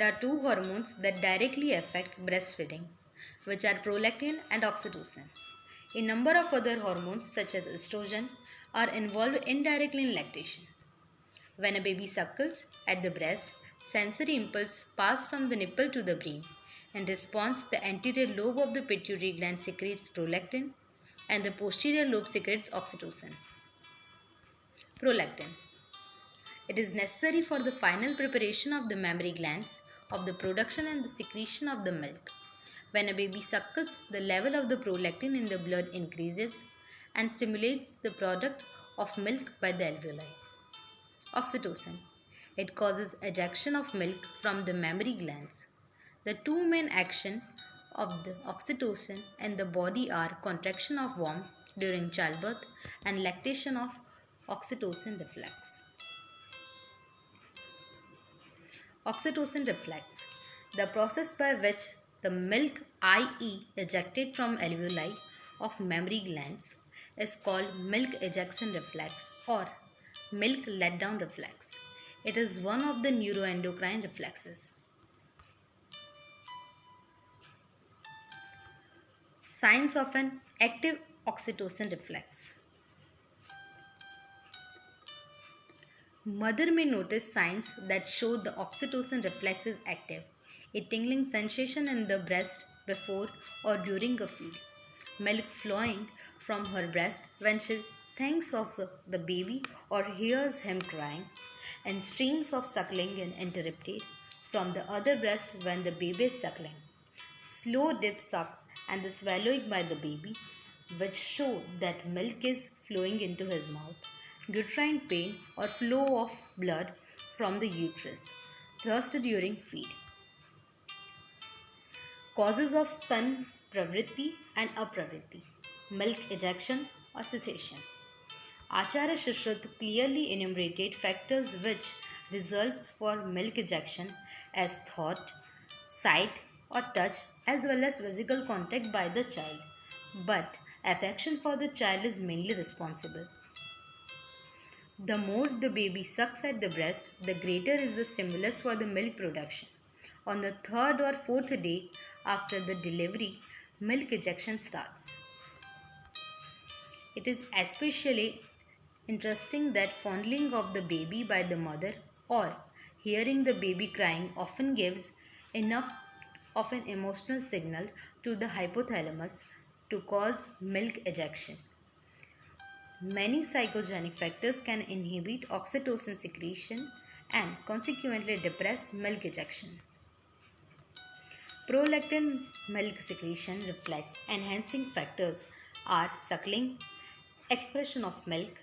There are two hormones that directly affect breastfeeding, which are prolactin and oxytocin. A number of other hormones, such as estrogen, are involved indirectly in lactation. When a baby suckles at the breast, sensory impulses pass from the nipple to the brain. In response, the anterior lobe of the pituitary gland secretes prolactin and the posterior lobe secretes oxytocin. Prolactin. It is necessary for the final preparation of the mammary glands, of the production and the secretion of the milk. When a baby suckles, the level of the prolactin in the blood increases and stimulates the product of milk by the alveoli. Oxytocin. It causes ejection of milk from the mammary glands. The two main actions of the oxytocin in the body are contraction of womb during childbirth and lactation of oxytocin reflex. Oxytocin reflex, the process by which the milk, i.e., ejected from alveoli of mammary glands, is called milk ejection reflex or milk letdown reflex. It is one of the neuroendocrine reflexes. Signs of an active oxytocin reflex. Mother may notice signs that show the oxytocin reflex is active. A tingling sensation in the breast before or during a feed. Milk flowing from her breast when she thinks of the baby or hears him crying. And streams of suckling interrupted from the other breast when the baby is suckling. Slow dip sucks and the swallowing by the baby, which show that milk is flowing into his mouth. Uterine pain or flow of blood from the uterus. Thrust during feed. Causes of stan pravritti and apravritti. Milk ejection or cessation. Acharya Sushruta clearly enumerated factors which results for milk ejection as thought, sight or touch as well as physical contact by the child. But affection for the child is mainly responsible. The more the baby sucks at the breast, the greater is the stimulus for the milk production. On the third or fourth day after the delivery, milk ejection starts. It is especially interesting that fondling of the baby by the mother or hearing the baby crying often gives enough of an emotional signal to the hypothalamus to cause milk ejection. Many psychogenic factors can inhibit oxytocin secretion and consequently depress milk ejection. Prolactin milk secretion reflex enhancing factors are suckling, expression of milk,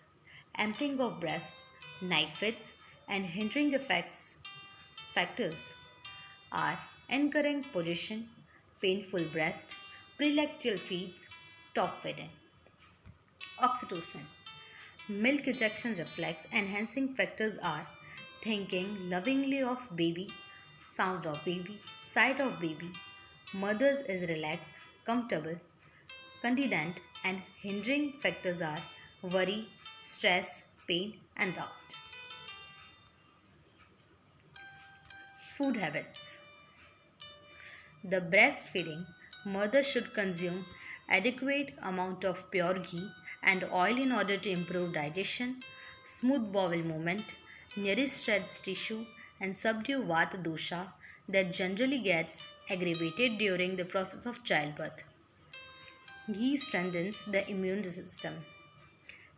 emptying of breast, night fits, and hindering factors are anchoring position, painful breast, prelactal feeds, top feeding. Oxytocin. Milk ejection reflex enhancing factors are thinking lovingly of baby, sound of baby, sight of baby, mother's is relaxed, comfortable, confident, and hindering factors are worry, stress, pain, and doubt. Food habits. The breastfeeding mother should consume adequate amount of pure ghee and oil in order to improve digestion, smooth bowel movement, nourish stress tissue, and subdue vata dosha that generally gets aggravated during the process of childbirth. Ghee strengthens the immune system.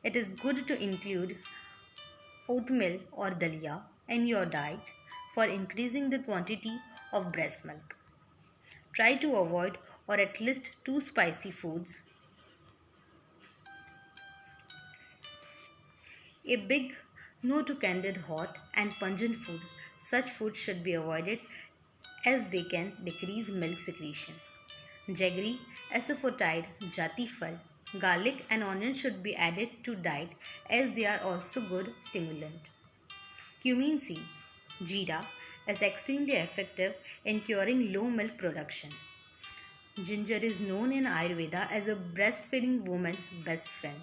It is good to include oatmeal or dalia in your diet for increasing the quantity of breast milk. Try to avoid or at least too spicy foods. A big no to candid hot and pungent food. Such foods should be avoided as they can decrease milk secretion. Jaggery, asafoetide, jati fal, garlic and onion should be added to diet as they are also good stimulant. Cumin seeds, jeera, is extremely effective in curing low milk production. Ginger is known in Ayurveda as a breastfeeding woman's best friend.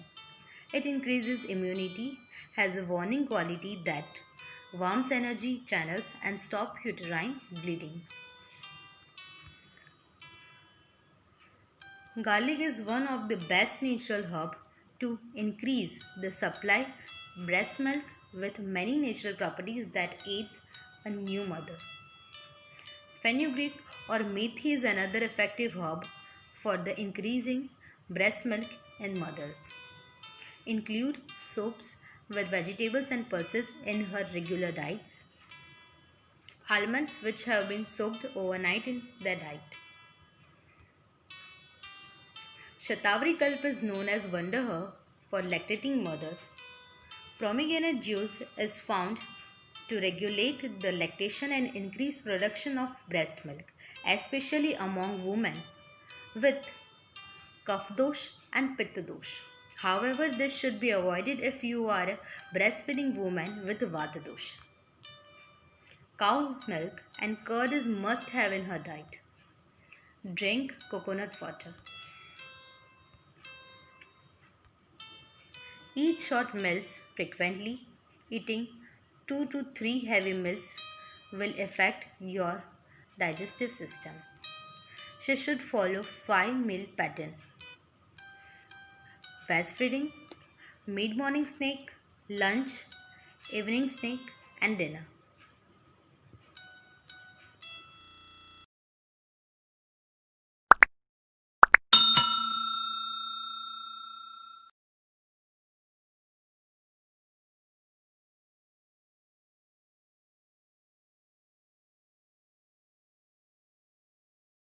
It increases immunity, has a warning quality that warms energy channels and stop uterine bleedings. Garlic is one of the best natural herbs to increase the supply breast milk with many natural properties that aids a new mother. Fenugreek or methi is another effective herb for the increasing breast milk in mothers. Include soups with vegetables and pulses in her regular diets. Almonds which have been soaked overnight in their diet. Shatavari Kalp is known as Wonder Herb for lactating mothers. Pomegranate juice is found to regulate the lactation and increase production of breast milk, especially among women with kapha dosh and pitta dosh. However, this should be avoided if you are a breastfeeding woman with vata dosh. Cow's milk and curd is must have in her diet. Drink coconut water. Eat short meals frequently. Eating 2 to 3 heavy meals will affect your digestive system. She should follow 5 meal pattern. Fast feeding, mid-morning snack, lunch, evening snack and dinner.